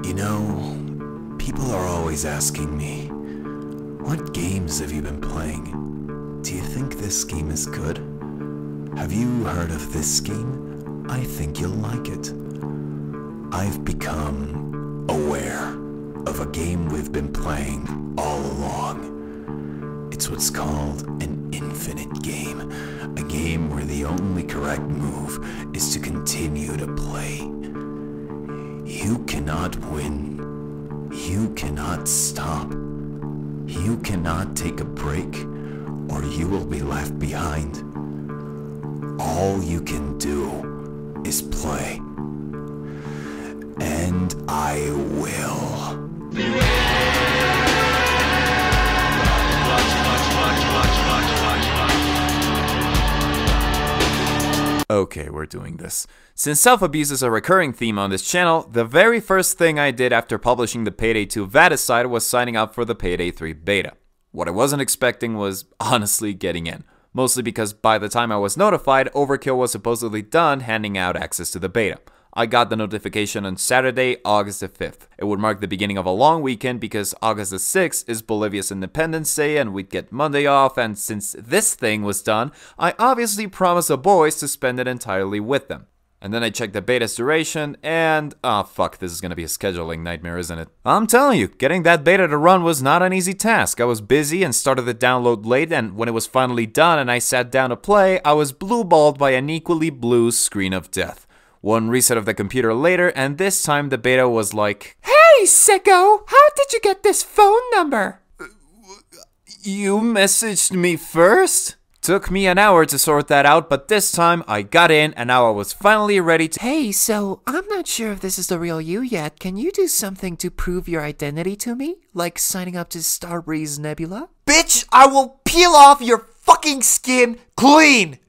You know, people are always asking me, what games have you been playing? Do you think this game is good? Have you heard of this game? I think you'll like it. I've become aware of a game we've been playing all along. It's what's called an infinite game. A game where the only correct move is to continue to play. You cannot win. You cannot stop. You cannot take a break, or you will be left behind. All you can do is play. And I will. Okay, we're doing this. Since self-abuse is a recurring theme on this channel, the very first thing I did after publishing the Payday 2 Vaticide was signing up for the Payday 3 beta. What I wasn't expecting was honestly getting in, mostly because by the time I was notified, Overkill was supposedly done handing out access to the beta. I got the notification on Saturday, August the 5th. It would mark the beginning of a long weekend because August the 6th is Bolivia's Independence Day and we'd get Monday off, and since this thing was done, I obviously promised the boys to spend it entirely with them. And then I checked the beta's duration and, fuck, this is gonna be a scheduling nightmare, isn't it? I'm telling you, getting that beta to run was not an easy task. I was busy and started the download late, and when it was finally done and I sat down to play, I was blue-balled by an equally blue screen of death. One reset of the computer later, and this time the beta was like, "Hey, sicko! How did you get this phone number?" You messaged me first? Took me an hour to sort that out, but this time I got in and now I was finally ready to— Hey, so I'm not sure if this is the real you yet. Can you do something to prove your identity to me? Like signing up to Starbreeze Nebula? Bitch, I will peel off your fucking skin clean!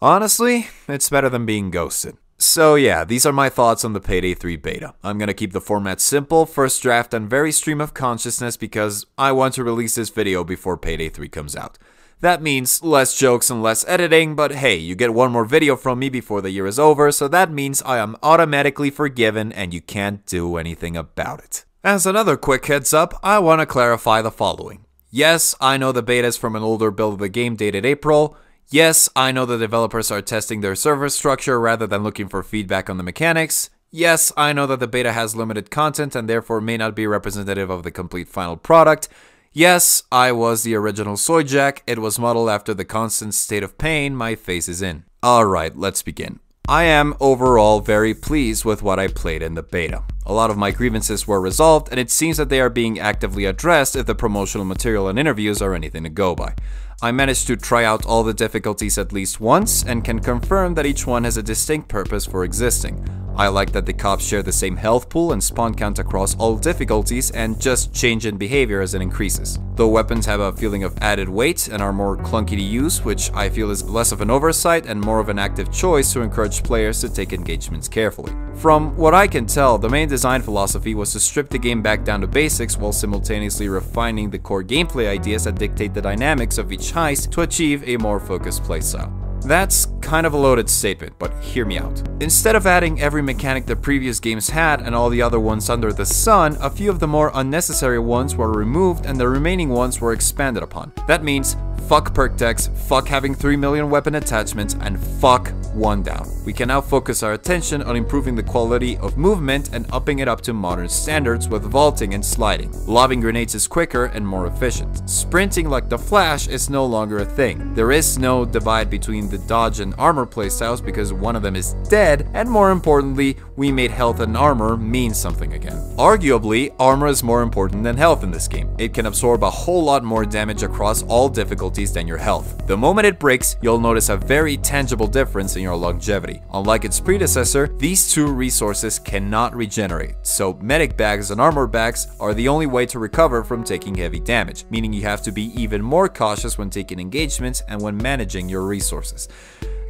Honestly, it's better than being ghosted. So yeah, these are my thoughts on the Payday 3 beta. I'm gonna keep the format simple, first draft, and very stream of consciousness because I want to release this video before Payday 3 comes out. That means less jokes and less editing, but hey, you get one more video from me before the year is over, so that means I am automatically forgiven and you can't do anything about it. As another quick heads up, I want to clarify the following. Yes, I know the beta is from an older build of the game dated April. Yes, I know the developers are testing their server structure rather than looking for feedback on the mechanics. Yes, I know that the beta has limited content and therefore may not be representative of the complete final product. Yes, I was the original Soy Jack. It was modeled after the constant state of pain my face is in. Alright, let's begin. I am overall very pleased with what I played in the beta. A lot of my grievances were resolved and it seems that they are being actively addressed if the promotional material and interviews are anything to go by. I managed to try out all the difficulties at least once and can confirm that each one has a distinct purpose for existing. I like that the cops share the same health pool and spawn count across all difficulties and just change in behavior as it increases. The weapons have a feeling of added weight and are more clunky to use, which I feel is less of an oversight and more of an active choice to encourage players to take engagements carefully. From what I can tell, the main design philosophy was to strip the game back down to basics while simultaneously refining the core gameplay ideas that dictate the dynamics of each heist to achieve a more focused playstyle. That's kind of a loaded statement, but hear me out. Instead of adding every mechanic the previous games had and all the other ones under the sun, a few of the more unnecessary ones were removed and the remaining ones were expanded upon. That means fuck perk decks, fuck having 3 million weapon attachments, and fuck one down. We can now focus our attention on improving the quality of movement and upping it up to modern standards with vaulting and sliding. Lobbing grenades is quicker and more efficient. Sprinting like the Flash is no longer a thing. There is no divide between the dodge and armor playstyles because one of them is dead, and more importantly, we made health and armor mean something again. Arguably, armor is more important than health in this game. It can absorb a whole lot more damage across all difficulties than your health. The moment it breaks, you'll notice a very tangible difference in your longevity. Unlike its predecessor, these two resources cannot regenerate, so medic bags and armor bags are the only way to recover from taking heavy damage, meaning you have to be even more cautious when taking engagements and when managing your resources.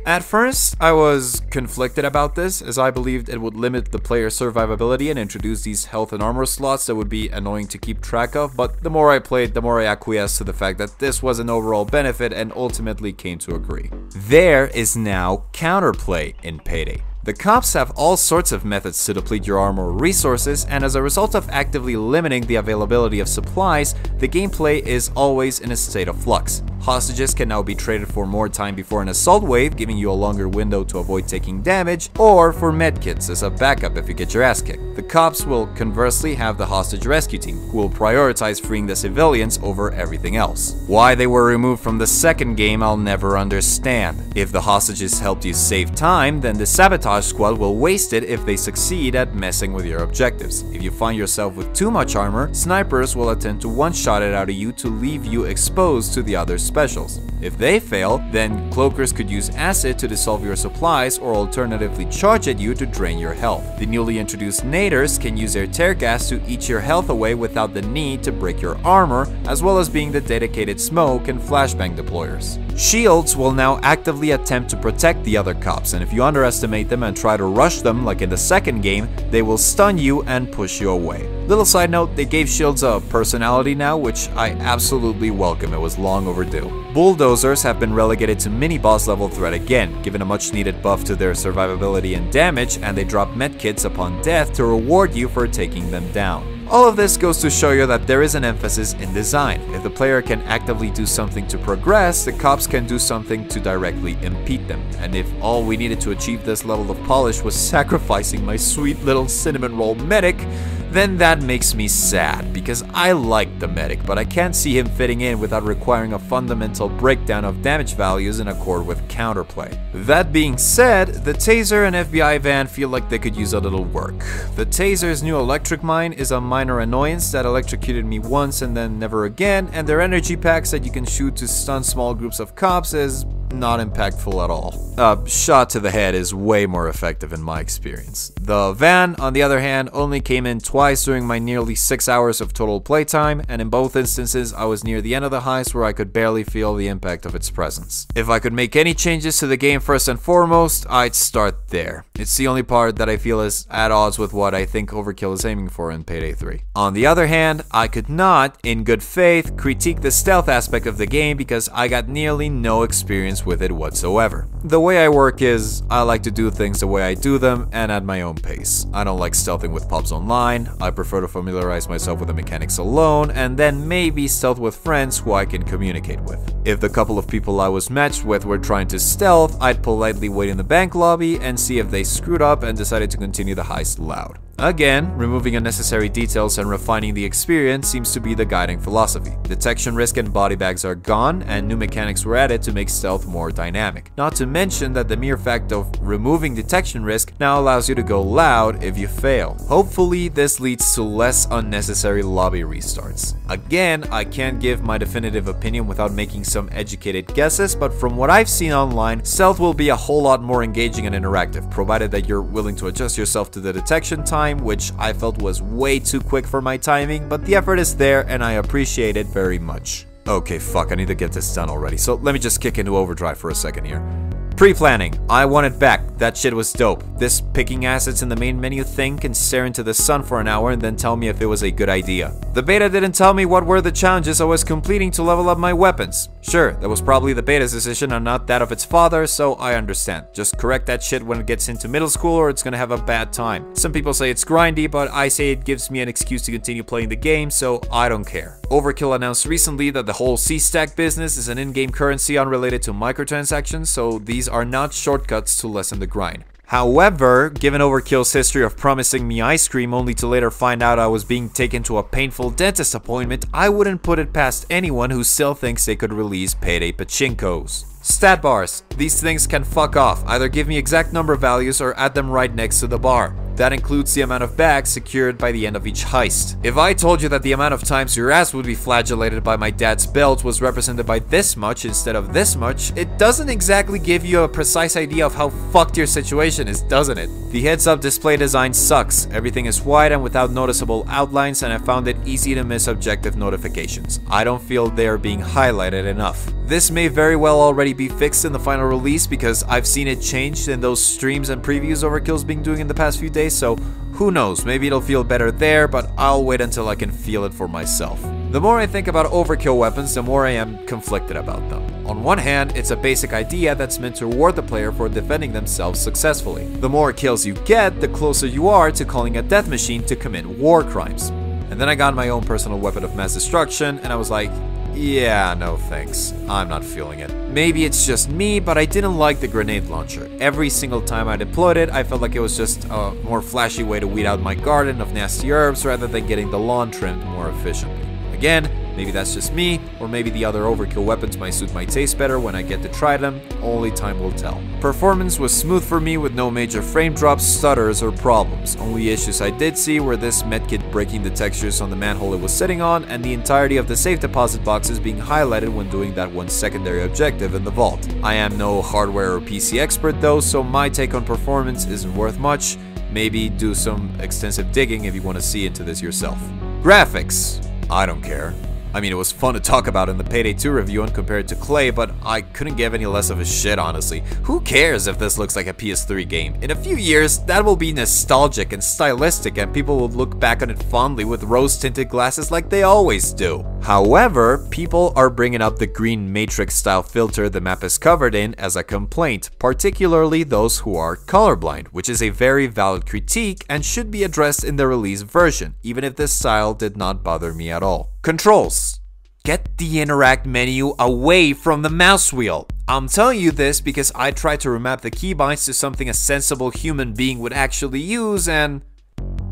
At first, I was conflicted about this, as I believed it would limit the player's survivability and introduce these health and armor slots that would be annoying to keep track of, but the more I played, the more I acquiesced to the fact that this was an overall benefit and ultimately came to agree. There is now counterplay in Payday. The cops have all sorts of methods to deplete your armor or resources, and as a result of actively limiting the availability of supplies, the gameplay is always in a state of flux. Hostages can now be traded for more time before an assault wave, giving you a longer window to avoid taking damage, or for medkits as a backup if you get your ass kicked. The cops will conversely have the hostage rescue team, who will prioritize freeing the civilians over everything else. Why they were removed from the second game I'll never understand. If the hostages helped you save time, then the sabotage squad will waste it if they succeed at messing with your objectives. If you find yourself with too much armor, snipers will attempt to one-shot it out of you to leave you exposed to the other specials. If they fail, then cloakers could use acid to dissolve your supplies or alternatively charge at you to drain your health. The newly introduced naders can use their tear gas to eat your health away without the need to break your armor, as well as being the dedicated smoke and flashbang deployers. Shields will now actively attempt to protect the other cops, and if you underestimate them and try to rush them like in the second game, they will stun you and push you away. Little side note, they gave shields a personality now, which I absolutely welcome. It was long overdue. Bulldozers have been relegated to mini-boss level threat again, given a much needed buff to their survivability and damage, and they drop medkits upon death to reward you for taking them down. All of this goes to show you that there is an emphasis in design. If the player can actively do something to progress, the cops can do something to directly impede them. And if all we needed to achieve this level of polish was sacrificing my sweet little cinnamon roll medic, then that makes me sad, because I like the medic, but I can't see him fitting in without requiring a fundamental breakdown of damage values in accord with counterplay. That being said, the taser and FBI van feel like they could use a little work. The taser's new electric mine is a minor annoyance that electrocuted me once and then never again, and their energy packs that you can shoot to stun small groups of cops is not impactful at all. A shot to the head is way more effective in my experience. The van, on the other hand, only came in twice during my nearly 6 hours of total playtime, and in both instances I was near the end of the heist where I could barely feel the impact of its presence. If I could make any changes to the game first and foremost, I'd start there. It's the only part that I feel is at odds with what I think Overkill is aiming for in Payday 3. On the other hand, I could not, in good faith, critique the stealth aspect of the game because I got nearly no experience with it whatsoever. The way I work is, I like to do things the way I do them and at my own pace. I don't like stealthing with pubs online, I prefer to familiarize myself with the mechanics alone, and then maybe stealth with friends who I can communicate with. If the couple of people I was matched with were trying to stealth, I'd politely wait in the bank lobby and see if they screwed up and decided to continue the heist loud. Again, removing unnecessary details and refining the experience seems to be the guiding philosophy. Detection risk and body bags are gone, and new mechanics were added to make stealth more dynamic. Not to mention that the mere fact of removing detection risk now allows you to go loud if you fail. Hopefully, this leads to less unnecessary lobby restarts. Again, I can't give my definitive opinion without making some educated guesses, but from what I've seen online, stealth will be a whole lot more engaging and interactive, provided that you're willing to adjust yourself to the detection time, which I felt was way too quick for my timing, but the effort is there and I appreciate it very much. Okay, fuck, I need to get this done already, so let me just kick into overdrive for a second here. Pre-planning. I want it back. That shit was dope. This picking assets in the main menu thing can stare into the sun for an hour and then tell me if it was a good idea. The beta didn't tell me what were the challenges I was completing to level up my weapons. Sure, that was probably the beta's decision and not that of its father, so I understand. Just correct that shit when it gets into middle school or it's gonna have a bad time. Some people say it's grindy, but I say it gives me an excuse to continue playing the game, so I don't care. Overkill announced recently that the whole C-Stack business is an in-game currency unrelated to microtransactions, so these are not shortcuts to lessen the grind. However, given Overkill's history of promising me ice cream only to later find out I was being taken to a painful dentist appointment, I wouldn't put it past anyone who still thinks they could release Payday Pachinkos. Stat bars. These things can fuck off. Either give me exact number values or add them right next to the bar. That includes the amount of bags secured by the end of each heist. If I told you that the amount of times your ass would be flagellated by my dad's belt was represented by this much instead of this much, it doesn't exactly give you a precise idea of how fucked your situation is, doesn't it? The heads-up display design sucks. Everything is white and without noticeable outlines, and I found it easy to miss objective notifications. I don't feel they are being highlighted enough. This may very well already be fixed in the final release because I've seen it changed in those streams and previews Overkill's been doing in the past few days, so who knows, maybe it'll feel better there, but I'll wait until I can feel it for myself. The more I think about overkill weapons, the more I am conflicted about them. On one hand, it's a basic idea that's meant to reward the player for defending themselves successfully. The more kills you get, the closer you are to calling a death machine to commit war crimes. And then I got my own personal weapon of mass destruction, and I was like, yeah, no thanks. I'm not feeling it. Maybe it's just me, but I didn't like the grenade launcher. Every single time I deployed it, I felt like it was just a more flashy way to weed out my garden of nasty herbs rather than getting the lawn trimmed more efficiently. Again, maybe that's just me, or maybe the other overkill weapons might suit my taste better when I get to try them. Only time will tell. Performance was smooth for me with no major frame drops, stutters, or problems. Only issues I did see were this medkit breaking the textures on the manhole it was sitting on, and the entirety of the safe deposit boxes being highlighted when doing that one secondary objective in the vault. I am no hardware or PC expert though, so my take on performance isn't worth much. Maybe do some extensive digging if you want to see into this yourself. Graphics. I don't care. I mean, it was fun to talk about in the Payday 2 review and compare it to Clay, but I couldn't give any less of a shit, honestly. Who cares if this looks like a PS3 game? In a few years, that will be nostalgic and stylistic, and people will look back on it fondly with rose-tinted glasses like they always do. However, people are bringing up the green matrix-style filter the map is covered in as a complaint, particularly those who are colorblind, which is a very valid critique and should be addressed in the release version, even if this style did not bother me at all. Controls. Get the interact menu away from the mouse wheel. I'm telling you this because I tried to remap the keybinds to something a sensible human being would actually use and...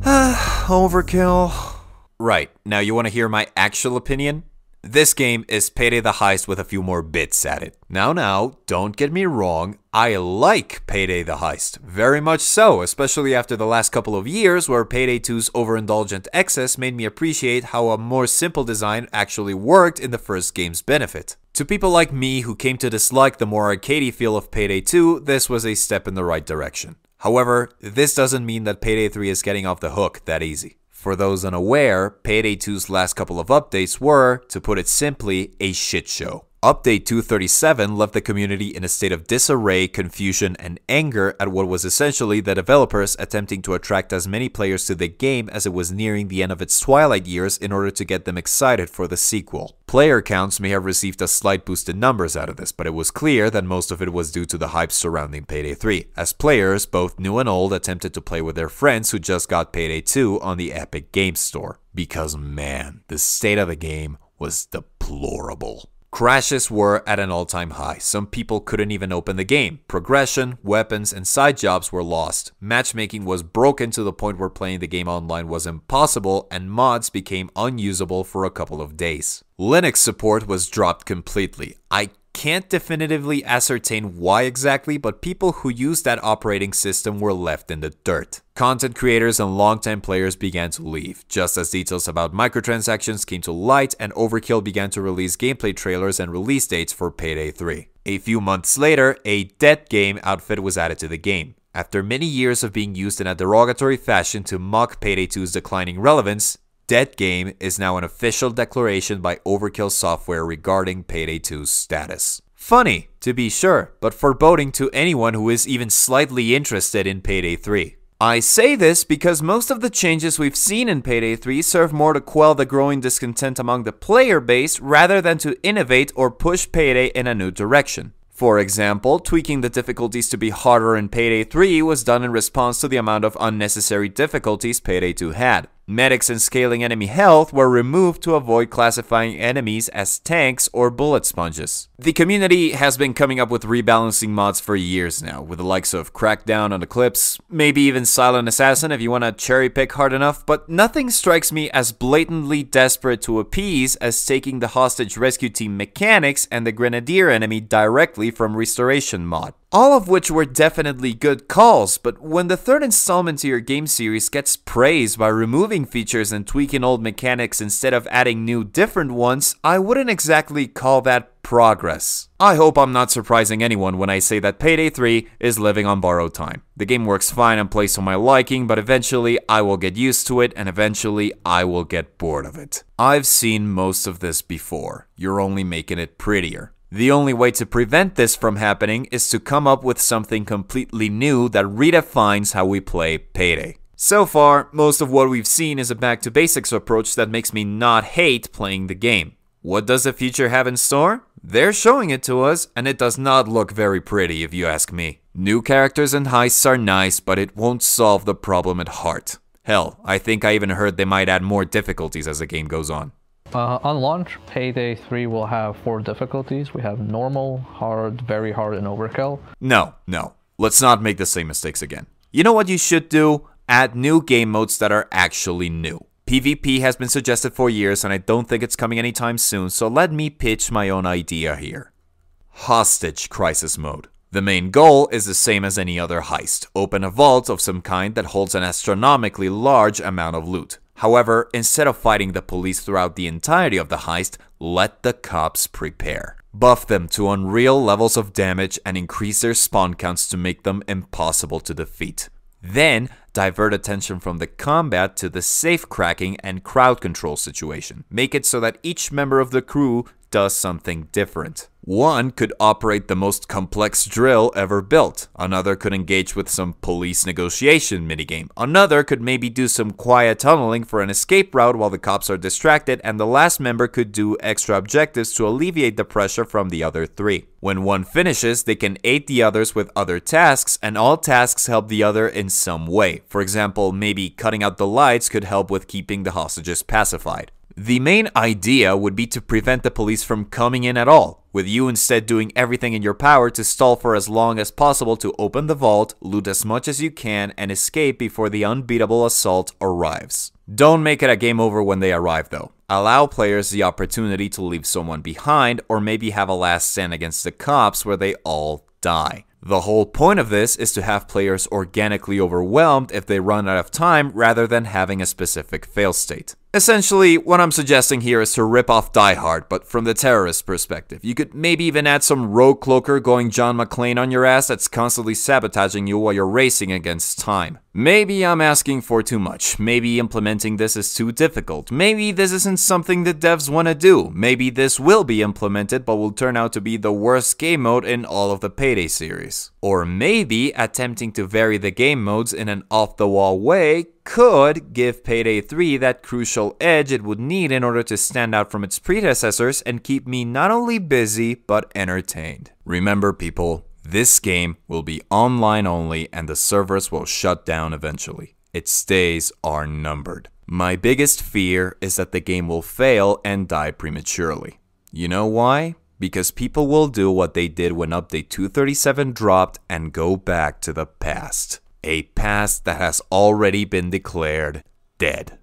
overkill. Right, now you want to hear my actual opinion? This game is Payday the Heist with a few more bits at it. Now, don't get me wrong, I like Payday the Heist. Very much so, especially after the last couple of years where Payday 2's overindulgent excess made me appreciate how a more simple design actually worked in the first game's benefit. To people like me who came to dislike the more arcadey feel of Payday 2, this was a step in the right direction. However, this doesn't mean that Payday 3 is getting off the hook that easy. For those unaware, Payday 2's last couple of updates were, to put it simply, a shit show. Update 237 left the community in a state of disarray, confusion, and anger at what was essentially the developers attempting to attract as many players to the game as it was nearing the end of its twilight years in order to get them excited for the sequel. Player counts may have received a slight boost in numbers out of this, but it was clear that most of it was due to the hype surrounding Payday 3, as players, both new and old, attempted to play with their friends who just got Payday 2 on the Epic Games Store. Because man, the state of the game was deplorable. Crashes were at an all-time high. Some people couldn't even open the game. Progression, weapons, and side jobs were lost. Matchmaking was broken to the point where playing the game online was impossible, and mods became unusable for a couple of days. Linux support was dropped completely. I can't definitively ascertain why exactly, but people who used that operating system were left in the dirt. Content creators and longtime players began to leave, just as details about microtransactions came to light and Overkill began to release gameplay trailers and release dates for Payday 3. A few months later, a Dead Game outfit was added to the game. After many years of being used in a derogatory fashion to mock Payday 2's declining relevance, Dead Game is now an official declaration by Overkill Software regarding Payday 2's status. Funny, to be sure, but foreboding to anyone who is even slightly interested in Payday 3. I say this because most of the changes we've seen in Payday 3 serve more to quell the growing discontent among the player base rather than to innovate or push Payday in a new direction. For example, tweaking the difficulties to be harder in Payday 3 was done in response to the amount of unnecessary difficulties Payday 2 had. Medics and scaling enemy health were removed to avoid classifying enemies as tanks or bullet sponges. The community has been coming up with rebalancing mods for years now, with the likes of Crackdown on Eclipse, maybe even Silent Assassin if you want to cherry pick hard enough, but nothing strikes me as blatantly desperate to appease as taking the hostage rescue team mechanics and the grenadier enemy directly from Restoration mod. All of which were definitely good calls, but when the third installment to your game series gets praised by removing features and tweaking old mechanics instead of adding new different ones, I wouldn't exactly call that progress. I hope I'm not surprising anyone when I say that Payday 3 is living on borrowed time. The game works fine and plays to my liking, but eventually I will get used to it and eventually I will get bored of it. I've seen most of this before. You're only making it prettier. The only way to prevent this from happening is to come up with something completely new that redefines how we play Payday. So far, most of what we've seen is a back to basics approach that makes me not hate playing the game. What does the future have in store? They're showing it to us, and it does not look very pretty if you ask me. New characters and heists are nice, but it won't solve the problem at heart. Hell, I think I even heard they might add more difficulties as the game goes on. On launch, Payday 3 will have 4 difficulties. We have normal, hard, very hard, and overkill. No. Let's not make the same mistakes again. You know what you should do? Add new game modes that are actually new. PvP has been suggested for years and I don't think it's coming anytime soon, so let me pitch my own idea here. Hostage Crisis Mode. The main goal is the same as any other heist. Open a vault of some kind that holds an astronomically large amount of loot. However, instead of fighting the police throughout the entirety of the heist, let the cops prepare. Buff them to unreal levels of damage and increase their spawn counts to make them impossible to defeat. Then, divert attention from the combat to the safe cracking and crowd control situation. Make it so that each member of the crew does something different. One could operate the most complex drill ever built. Another could engage with some police negotiation minigame. Another could maybe do some quiet tunneling for an escape route while the cops are distracted, and the last member could do extra objectives to alleviate the pressure from the other 3. When one finishes, they can aid the others with other tasks, and all tasks help the other in some way. For example, maybe cutting out the lights could help with keeping the hostages pacified. The main idea would be to prevent the police from coming in at all, with you instead doing everything in your power to stall for as long as possible to open the vault, loot as much as you can, and escape before the unbeatable assault arrives. Don't make it a game over when they arrive though. Allow players the opportunity to leave someone behind or maybe have a last stand against the cops where they all die. The whole point of this is to have players organically overwhelmed if they run out of time rather than having a specific fail state. Essentially, what I'm suggesting here is to rip off Die Hard, but from the terrorist perspective. You could maybe even add some rogue cloaker going John McClane on your ass that's constantly sabotaging you while you're racing against time. Maybe I'm asking for too much. Maybe implementing this is too difficult. Maybe this isn't something the devs want to do. Maybe this will be implemented but will turn out to be the worst game mode in all of the Payday series. Or maybe attempting to vary the game modes in an off-the-wall way could give Payday 3 that crucial edge it would need in order to stand out from its predecessors and keep me not only busy but entertained. Remember people, this game will be online only and the servers will shut down eventually. Its days are numbered. My biggest fear is that the game will fail and die prematurely. You know why? Because people will do what they did when update 237 dropped and go back to the past. A past that has already been declared dead.